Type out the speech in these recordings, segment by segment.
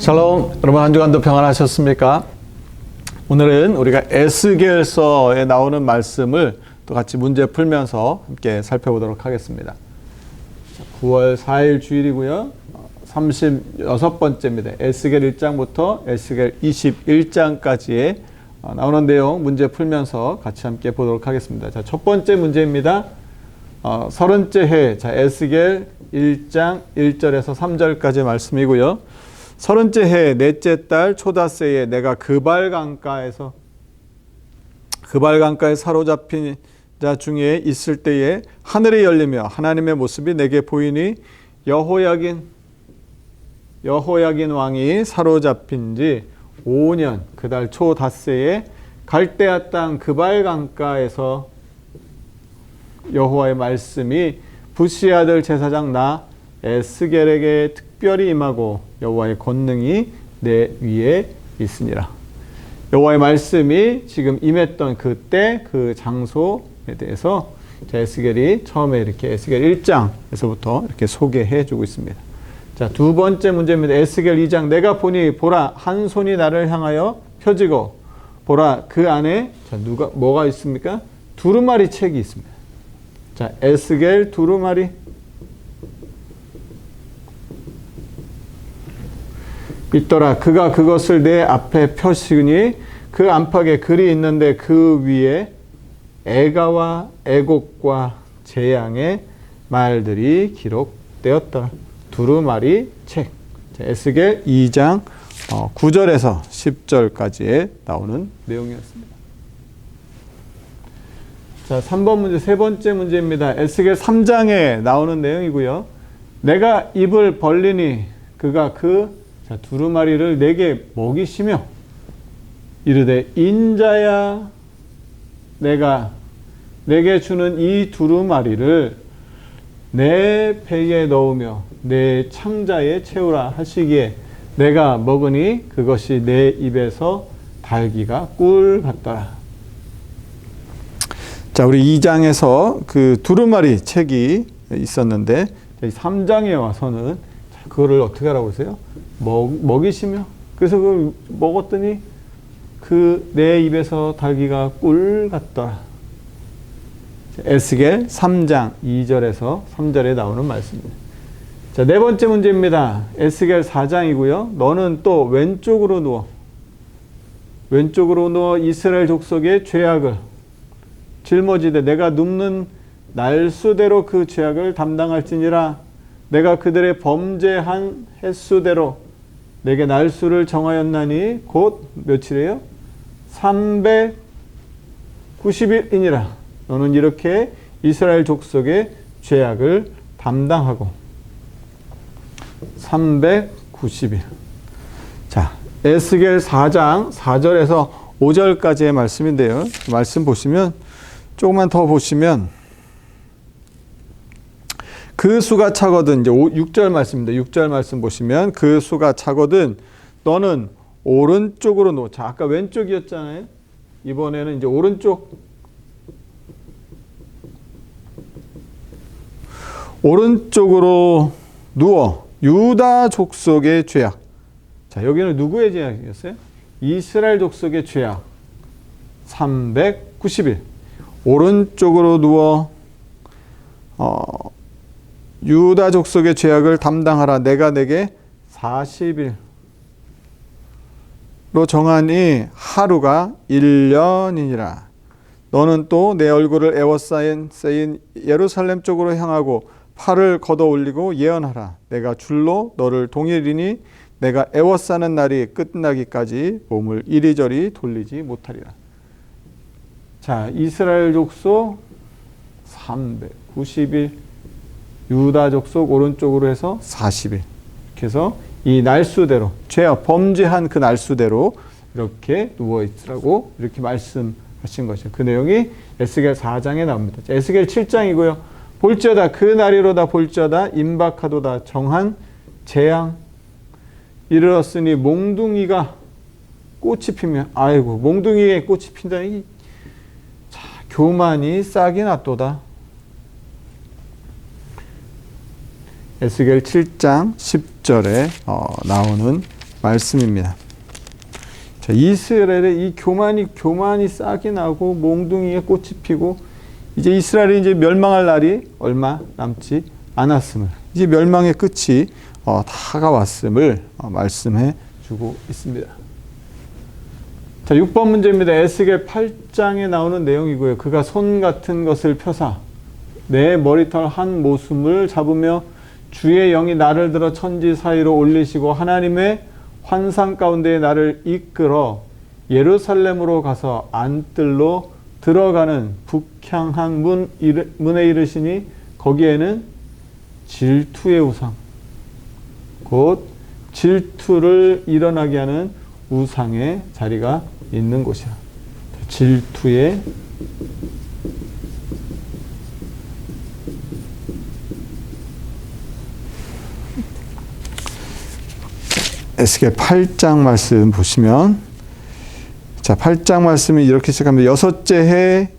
샬롬, 여러분 한 주간도 평안하셨습니까? 오늘은 우리가 에스겔서에 나오는 말씀을 또 같이 문제 풀면서 함께 살펴보도록 하겠습니다. 9월 4일 주일이고요. 36번째입니다. 에스겔 1장부터 에스겔 21장까지의 나오는 내용 문제 풀면서 같이 함께 보도록 하겠습니다. 자, 첫 번째 문제입니다. 30째 해, 자, 에스겔 1장 1절에서 3절까지 말씀이고요. 30째 해 넷째 달 초다새에 내가 그발강가에 사로잡힌 자 중에 있을 때에 하늘이 열리며 하나님의 모습이 내게 보이니 여호야긴 왕이 사로잡힌 지 5년 그 달 초닷새에 갈대아 땅 그발강가에서 여호와의 말씀이 부시 아들 제사장 나 에스겔에게 특별히 임하고 여호와의 권능이 내 위에 있으니라. 여호와의 말씀이 지금 임했던 그때 그 장소에 대해서 에스겔이 처음에 이렇게 에스겔 1장에서부터 이렇게 소개해 주고 있습니다. 자, 두 번째 문제입니다. 에스겔 2장 내가 보니 보라 한 손이 나를 향하여 펴지고 보라 그 안에 자, 뭐가 있습니까? 두루마리 책이 있습니다. 자, 에스겔 두루마리 있더라. 그가 그것을 내 앞에 펴시니 그 안팎에 글이 있는데 그 위에 애가와 애곡과 재앙의 말들이 기록되었더라. 두루마리 책. 에스겔 2장 9절에서 10절까지에 나오는 내용이었습니다. 자, 3번 문제, 세 번째 문제입니다. 에스겔 3장에 나오는 내용이고요. 내가 입을 벌리니 그가 두루마리를 내게 먹이시며 이르되 인자야 내가 내게 주는 이 두루마리를 내 배에 넣으며 내 창자에 채우라 하시기에 내가 먹으니 그것이 내 입에서 달기가 꿀 같더라. 자, 우리 2장에서 그 두루마리 책이 있었는데 3장에 와서는 그거를 어떻게 하라고 그러세요? 먹이시며 그래서 그걸 먹었더니 그 내 입에서 달기가 꿀 같더라. 에스겔 3장 2절에서 3절에 나오는 말씀입니다. 자, 네 번째 문제입니다. 에스겔 4장이고요. 너는 또 왼쪽으로 누워 이스라엘 족속의 죄악을 짊어지되 내가 눕는 날수대로 그 죄악을 담당할지니라. 내가 그들의 범죄한 횟수대로 내게 날수를 정하였나니 곧 며칠이에요? 390일이니라. 너는 이렇게 이스라엘 족속의 죄악을 담당하고 390일. 자, 에스겔 4장 4절에서 5절까지의 말씀인데요. 말씀 보시면 조금만 더 보시면 그 수가 차거든, 이제 6절 말씀입니다. 6절 말씀 보시면 그 수가 차거든 너는 오른쪽으로 누워. 자, 아까 왼쪽이었잖아요. 이번에는 이제 오른쪽으로 누워 유다 족속의 죄악. 자, 여기는 누구의 죄악이었어요? 이스라엘 족속의 죄악. 390일. 오른쪽으로 누워 유다 족속의 죄악을 담당하라. 내가 내게 40일로 정하니 하루가 1년이니라. 너는 또 내 얼굴을 에워싸인 예루살렘 쪽으로 향하고 팔을 걷어 올리고 예언하라. 내가 줄로 너를 동일이니 내가 에워싸는 날이 끝나기까지 몸을 이리저리 돌리지 못하리라. 자, 이스라엘 족속 390일, 유다 족속 오른쪽으로 해서 40일. 이렇게 해서 이 날수대로, 죄악, 범죄한 그 날수대로 이렇게 누워있으라고 이렇게 말씀하신 것이죠. 그 내용이 에스겔 4장에 나옵니다. 자, 에스겔 7장이고요. 볼지어다 그 날이로다 볼지어다 임박하도다 정한 재앙 이르렀으니 몽둥이가 꽃이 피며 아이고 몽둥이에 꽃이 핀다니 자, 교만이 싹이 났도다. 에스겔 7장 10절에 나오는 말씀입니다. 자, 이스라엘의 이 교만이 싹이 나고 몽둥이에 꽃이 피고 이제 이스라엘이 이제 멸망할 날이 얼마 남지 않았음을, 이제 멸망의 끝이 다가왔음을 말씀해 주고 있습니다. 자, 6번 문제입니다. 에스겔 8장에 나오는 내용이고요. 그가 손 같은 것을 펴사 내 머리털 한 모순을 잡으며 주의 영이 나를 들어 천지 사이로 올리시고 하나님의 환상 가운데 나를 이끌어 예루살렘으로 가서 안뜰로 들어가는 북향한 문에 이르시니 거기에는 질투의 우상, 곧 질투를 일어나게 하는 우상의 자리가 있는 곳이라. 질투의 에스겔 8장 말씀 보시면, 자, 8장 말씀이 이렇게 시작합니다. 여섯째 해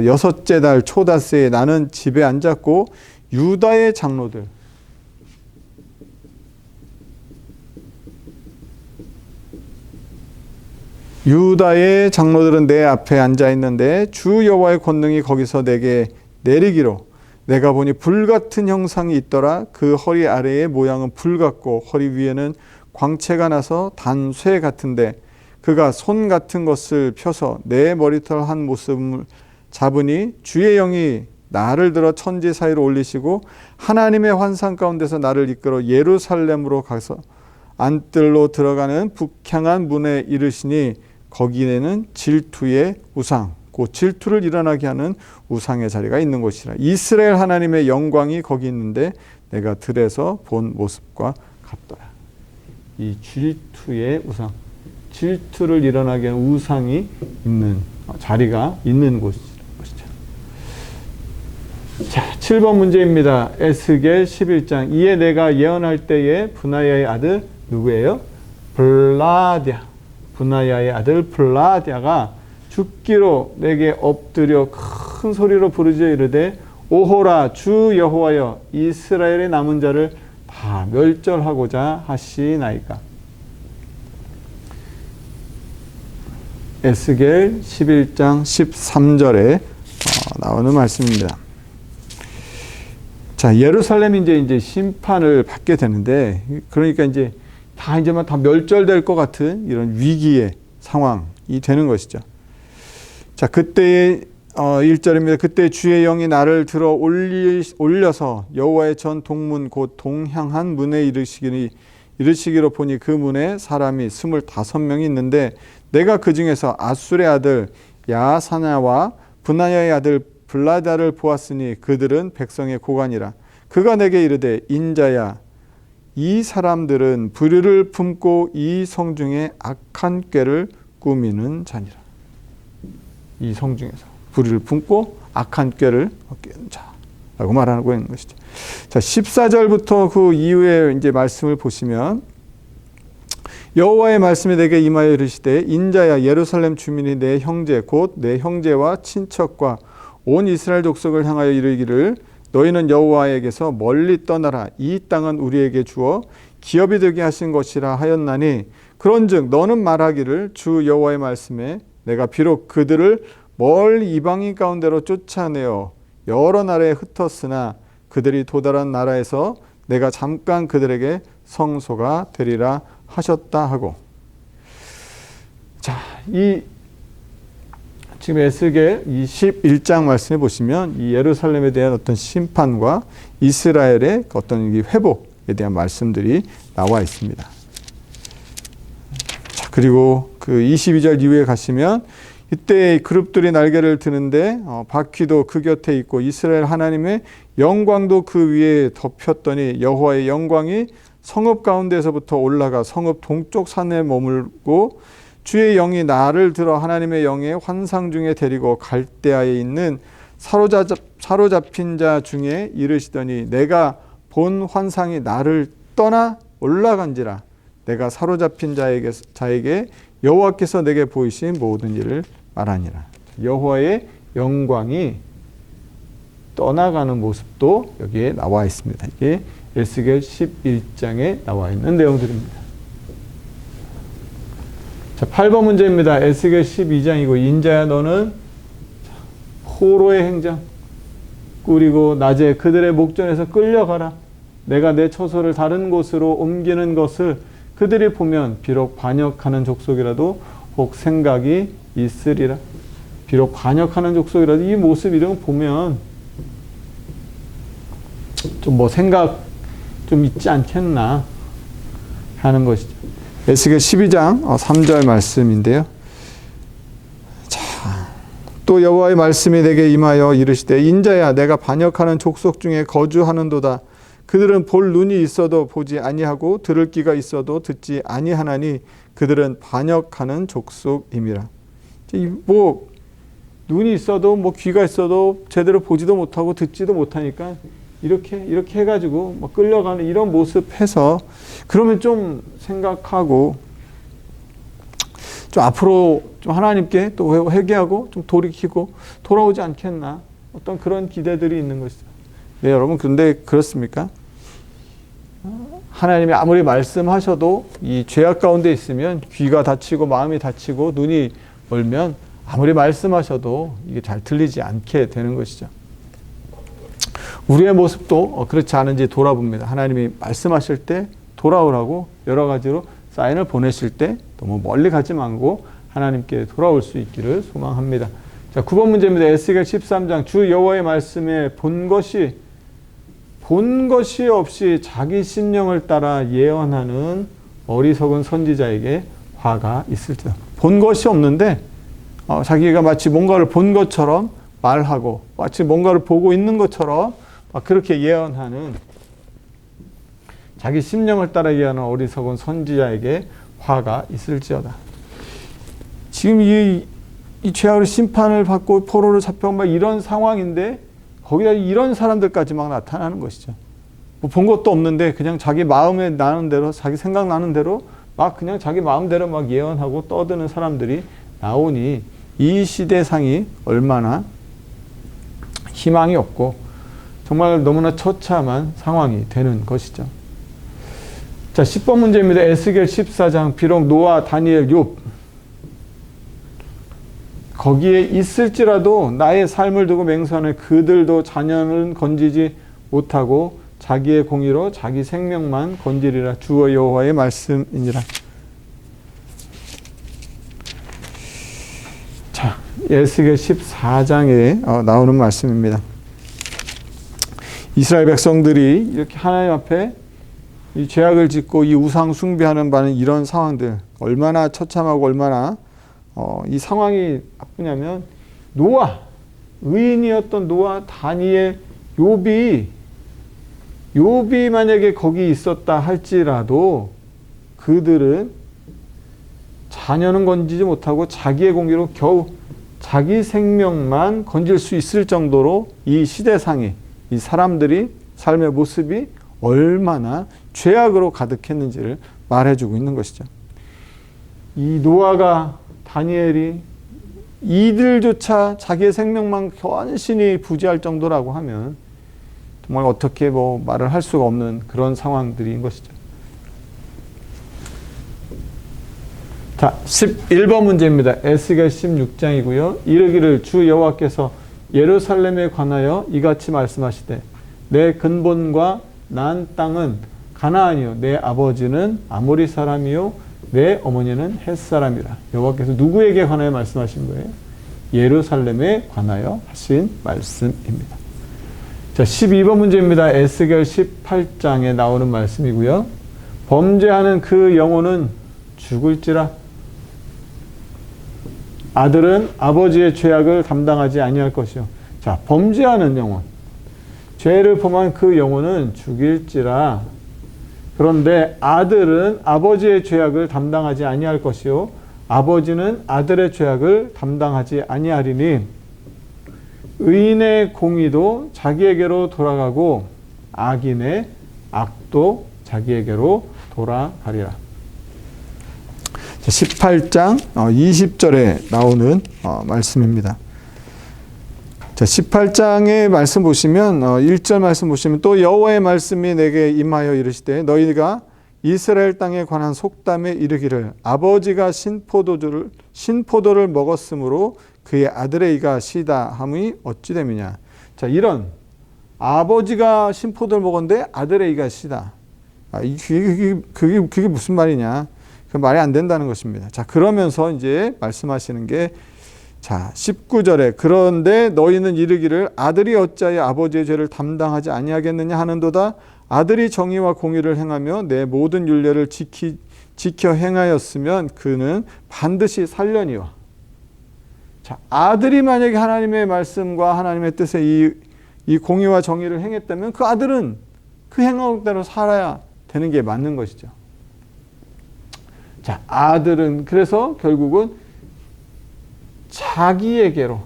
여섯째 달 초다새에 나는 집에 앉았고 유다의 장로들, 유다의 장로들은 내 앞에 앉아 있는데 주 여호와의 권능이 거기서 내게 내리기로 내가 보니 불같은 형상이 있더라. 그 허리 아래의 모양은 불 같고 허리 위에는 광채가 나서 단쇠 같은데 그가 손 같은 것을 펴서 내 머리털 한 모습을 잡으니 주의 영이 나를 들어 천지 사이로 올리시고 하나님의 환상 가운데서 나를 이끌어 예루살렘으로 가서 안뜰로 들어가는 북향한 문에 이르시니 거기에는 질투의 우상, 곧 질투를 일어나게 하는 우상의 자리가 있는 곳이라. 이스라엘 하나님의 영광이 거기 있는데 내가 들에서 본 모습과 같더라. 이 질투의 우상, 질투를 일어나게 하는 우상이 있는 자리가 있는 곳이죠. 자, 7번 문제입니다. 에스겔 11장. 이에 내가 예언할 때에 브나야의 아들 누구예요? 블라디아. 브나야의 아들 블라디아가 죽기로 내게 엎드려 큰 소리로 부르짖어 이르되 오호라 주 여호와여 이스라엘의 남은 자를 다 멸절하고자 하시나이까. 에스겔 11장 13절에 나오는 말씀입니다. 자, 예루살렘이 이제 심판을 받게 되는데, 그러니까 이제 다 멸절될 것 같은 이런 위기의 상황이 되는 것이죠. 자, 그때의 1절입니다. 그때 주의 영이 나를 들어 올려서 여호와의 전 동문 곧 동향한 문에 이르시기로 보니 그 문에 사람이 25명이 있는데 내가 그 중에서 아술의 아들 야사냐와 브나야의 아들 블라다를 보았으니 그들은 백성의 고관이라. 그가 내게 이르되 인자야 이 사람들은 불의를 품고 이 성중에 악한 꾀를 꾸미는 자니라. 이 성중에서 불의를 품고 악한 꾀를 꾸미는 자라고 말하고 있는 것이죠. 자, 14절부터 그 이후에 이제 말씀을 보시면 여호와의 말씀이 내게 임하여 이르시되 인자야 예루살렘 주민이 내 형제 곧 내 형제와 친척과 온 이스라엘 족속을 향하여 이르기를 너희는 여호와에게서 멀리 떠나라. 이 땅은 우리에게 주어 기업이 되게 하신 것이라 하였나니 그런즉 너는 말하기를 주 여호와의 말씀에 내가 비록 그들을 멀리 이방인 가운데로 쫓아내어 여러 나라에 흩었으나 그들이 도달한 나라에서 내가 잠깐 그들에게 성소가 되리라 하셨다 하고. 자, 지금 에스겔 21장 말씀해 보시면 이 예루살렘에 대한 어떤 심판과 이스라엘의 어떤 회복에 대한 말씀들이 나와 있습니다. 자, 그리고 그 22절 이후에 가시면 이때 그룹들이 날개를 드는데 바퀴도 그 곁에 있고 이스라엘 하나님의 영광도 그 위에 덮였더니 여호와의 영광이 성읍 가운데서부터 올라가 성읍 동쪽 산에 머물고 주의 영이 나를 들어 하나님의 영의 환상 중에 데리고 갈대아에 있는 사로잡힌 자 중에 이르시더니 내가 본 환상이 나를 떠나 올라간지라. 내가 사로잡힌 자에게 여호와께서 내게 보이신 모든 일을 말하니라. 여호와의 영광이 떠나가는 모습도 여기에 나와 있습니다. 이게 에스겔 11장에 나와 있는 내용들입니다. 자, 8번 문제입니다. 에스겔 12장이고 인자야 너는 포로의 행장 꾸리고 낮에 그들의 목전에서 끌려가라. 내가 내 처소를 다른 곳으로 옮기는 것을 그들이 보면 비록 반역하는 족속이라도 혹 생각이 있으리라. 비록 반역하는 족속이라도 이 모습 이런 거 보면 좀 뭐 생각 좀 있지 않겠나 하는 것이죠. 에스겔 12장 3절 말씀인데요. 자, 또 여호와의 말씀이 내게 임하여 이르시되 인자야 내가 반역하는 족속 중에 거주하는도다. 그들은 볼 눈이 있어도 보지 아니하고 들을 귀가 있어도 듣지 아니하나니 그들은 반역하는 족속임이라. 뭐 눈이 있어도 뭐 귀가 있어도 제대로 보지도 못하고 듣지도 못하니까 이렇게 해가지고 막 끌려가는 이런 모습 해서 그러면 좀 생각하고 좀 앞으로 좀 하나님께 또 회개하고 좀 돌이키고 돌아오지 않겠나 어떤 그런 기대들이 있는 것이죠. 네, 여러분 근데 그렇습니까? 하나님이 아무리 말씀하셔도 이 죄악 가운데 있으면 귀가 닫히고 마음이 닫히고 눈이 멀면 아무리 말씀하셔도 이게 잘 들리지 않게 되는 것이죠. 우리의 모습도 그렇지 않은지 돌아봅니다. 하나님이 말씀하실 때 돌아오라고 여러 가지로 사인을 보내실 때 너무 멀리 가지 말고 하나님께 돌아올 수 있기를 소망합니다. 자, 9번 문제입니다. 에스겔 13장 주 여호와의 말씀에 본 것이 없이 자기 심령을 따라 예언하는 어리석은 선지자에게 화가 있을지다. 본 것이 없는데 자기가 마치 뭔가를 본 것처럼 말하고 마치 뭔가를 보고 있는 것처럼 그렇게 예언하는 자기 심령을 따라 예언하는 어리석은 선지자에게 화가 있을지어다. 지금 이 죄악으로 심판을 받고 포로를 잡혀온 막 이런 상황인데 거기다 이런 사람들까지 막 나타나는 것이죠. 뭐 본 것도 없는데 그냥 자기 마음에 나는 대로 자기 생각나는 대로 막 그냥 자기 마음대로 막 예언하고 떠드는 사람들이 나오니 이 시대상이 얼마나 희망이 없고 정말 너무나 처참한 상황이 되는 것이죠. 자, 10번 문제입니다. 에스겔 14장 비록 노아, 다니엘, 욥 거기에 있을지라도 나의 삶을 두고 맹세하는 그들도 자녀는 건지지 못하고 자기의 공의로 자기 생명만 건지리라. 주의 여호와의 말씀이니라. 자, 에스겔 14장에 나오는 말씀입니다. 이스라엘 백성들이 이렇게 하나님 앞에 이 죄악을 짓고 이 우상 숭배하는 바는 이런 상황들 얼마나 처참하고 얼마나 이 상황이 나쁘냐면 노아, 의인이었던 노아, 다니엘, 욥이 만약에 거기 있었다 할지라도 그들은 자녀는 건지지 못하고 자기의 공의로 겨우 자기 생명만 건질 수 있을 정도로 이 시대상이 이 사람들이 삶의 모습이 얼마나 죄악으로 가득했는지를 말해주고 있는 것이죠. 이 노아가 다니엘이 이들조차 자기의 생명만 견신히 부지할 정도라고 하면 정말 어떻게 뭐 말을 할 수가 없는 그런 상황들인 것이죠. 자, 11번 문제입니다. 에스겔 16장이고요. 이르기를 주 여호와께서 예루살렘에 관하여 이같이 말씀하시되 내 근본과 난 땅은 가나안이요 내 아버지는 아모리 사람이요 내 어머니는 헷 사람이라. 여호와께서 누구에게 관하여 말씀하신 거예요? 예루살렘에 관하여 하신 말씀입니다. 자, 12번 문제입니다. 에스겔 18장에 나오는 말씀이고요. 범죄하는 그 영혼은 죽을지라. 아들은 아버지의 죄악을 감당하지 아니할 것이요. 자, 범죄하는 영혼, 죄를 범한 그 영혼은 죽일지라. 그런데 아들은 아버지의 죄악을 담당하지 아니할 것이요 아버지는 아들의 죄악을 담당하지 아니하리니 의인의 공의도 자기에게로 돌아가고 악인의 악도 자기에게로 돌아가리라. 18장 20절에 나오는 말씀입니다. 자, 18장의 말씀 보시면 1절 말씀 보시면 또 여호와의 말씀이 내게 임하여 이르시되 너희가 이스라엘 땅에 관한 속담에 이르기를 아버지가 신포도를 먹었으므로 그의 아들의 이가 시다 함이 어찌 됨이냐. 자, 이런 아버지가 신포도를 먹었는데 아들의 이가 시다. 그게 무슨 말이냐. 그 말이 안 된다는 것입니다. 자, 그러면서 이제 말씀하시는 게 자, 19절에 그런데 너희는 이르기를 아들이 어찌하여 아버지의 죄를 담당하지 아니하겠느냐 하는도다. 아들이 정의와 공의를 행하며 내 모든 율례를 지켜 행하였으면 그는 반드시 살려니와. 자, 아들이 만약에 하나님의 말씀과 하나님의 뜻에 이 공의와 정의를 행했다면 그 아들은 그 행동대로 살아야 되는 게 맞는 것이죠. 자, 아들은 그래서 결국은 자기에게로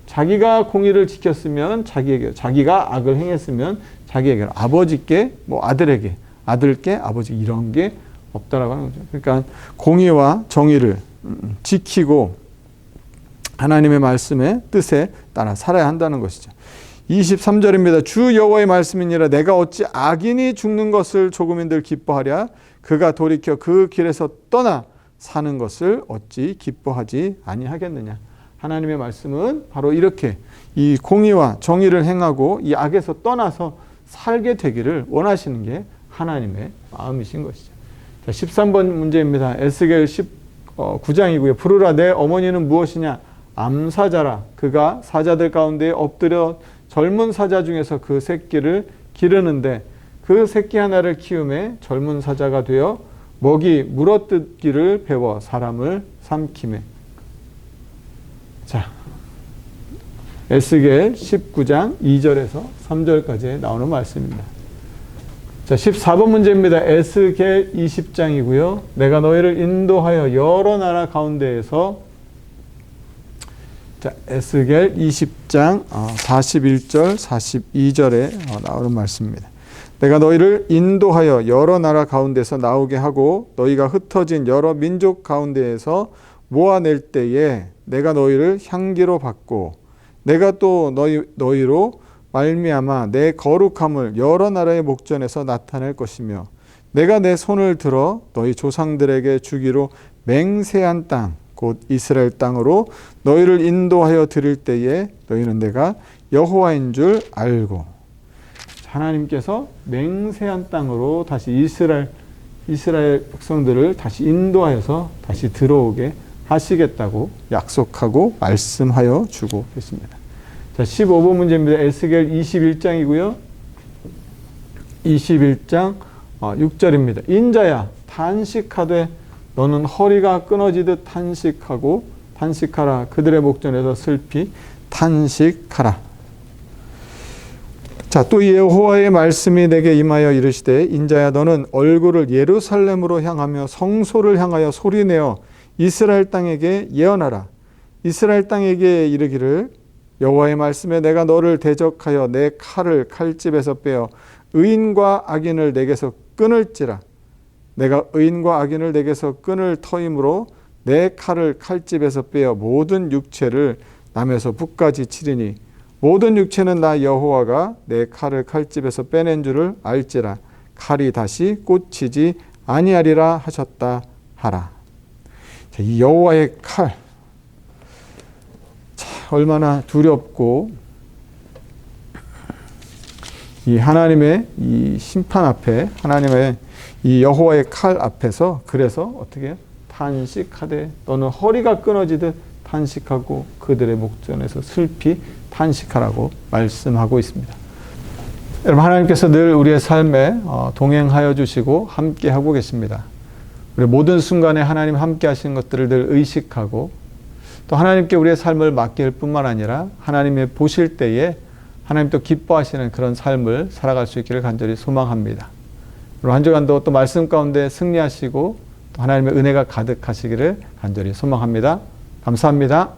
자기가 공의를 지켰으면 자기에게, 자기가 악을 행했으면 자기에게로, 아버지께 뭐 아들에게, 아들께 아버지 이런 게 없다라고 하는 거죠. 그러니까 공의와 정의를 지키고 하나님의 말씀의 뜻에 따라 살아야 한다는 것이죠. 23절입니다. 주 여호와의 말씀이니라 내가 어찌 악인이 죽는 것을 조금인들 기뻐하랴 그가 돌이켜 그 길에서 떠나 사는 것을 어찌 기뻐하지 아니하겠느냐. 하나님의 말씀은 바로 이렇게 이 공의와 정의를 행하고 이 악에서 떠나서 살게 되기를 원하시는 게 하나님의 마음이신 것이죠. 자, 13번 문제입니다. 에스겔 19장이고요. 부르라 내 어머니는 무엇이냐? 암사자라. 그가 사자들 가운데 엎드려 젊은 사자 중에서 그 새끼를 기르는데 그 새끼 하나를 키우매 젊은 사자가 되어 먹이 물어뜯기를 배워 사람을 삼키매. 자, 에스겔 19장 2절에서 3절까지 나오는 말씀입니다. 자, 14번 문제입니다. 에스겔 20장이고요. 내가 너희를 인도하여 여러 나라 가운데에서, 자, 에스겔 20장 41절 42절에 나오는 말씀입니다. 내가 너희를 인도하여 여러 나라 가운데서 나오게 하고 너희가 흩어진 여러 민족 가운데에서 모아낼 때에 내가 너희를 향기로 받고 내가 또 너희로 말미암아 내 거룩함을 여러 나라의 목전에서 나타낼 것이며 내가 내 손을 들어 너희 조상들에게 주기로 맹세한 땅 곧 이스라엘 땅으로 너희를 인도하여 드릴 때에 너희는 내가 여호와인 줄 알고. 하나님께서 맹세한 땅으로 다시 이스라엘 백성들을 다시 인도하여서 다시 들어오게 하시겠다고 약속하고 말씀하여 주고 계십니다. 자, 15번 문제입니다. 에스겔 21장이고요. 21장 6절입니다. 인자야 탄식하되 너는 허리가 끊어지듯 탄식하라. 그들의 목전에서 슬피 탄식하라. 자, 또 여호와의 말씀이 내게 임하여 이르시되 인자야 너는 얼굴을 예루살렘으로 향하며 성소를 향하여 소리내어 이스라엘 땅에게 예언하라. 이스라엘 땅에게 이르기를 여호와의 말씀에 내가 너를 대적하여 내 칼을 칼집에서 빼어 의인과 악인을 내게서 끊을지라. 내가 의인과 악인을 내게서 끊을 터이므로 내 칼을 칼집에서 빼어 모든 육체를 남에서 북까지 치리니 모든 육체는 나 여호와가 내 칼을 칼집에서 빼낸 줄을 알지라. 칼이 다시 꽂히지 아니하리라 하셨다 하라. 자, 이 여호와의 칼, 자, 얼마나 두렵고 이 하나님의 이 심판 앞에 하나님의 이 여호와의 칼 앞에서 그래서 어떻게 해요? 탄식하되 너는 허리가 끊어지듯 탄식하고 그들의 목전에서 슬피 탄식하라고 말씀하고 있습니다. 여러분, 하나님께서 늘 우리의 삶에 동행하여 주시고 함께 하고 계십니다. 우리 모든 순간에 하나님 함께 하시는 것들을 늘 의식하고 또 하나님께 우리의 삶을 맡길 뿐만 아니라 하나님의 보실 때에 하나님 또 기뻐하시는 그런 삶을 살아갈 수 있기를 간절히 소망합니다. 그리고 한 주간도 또 말씀 가운데 승리하시고 또 하나님의 은혜가 가득하시기를 간절히 소망합니다. 감사합니다.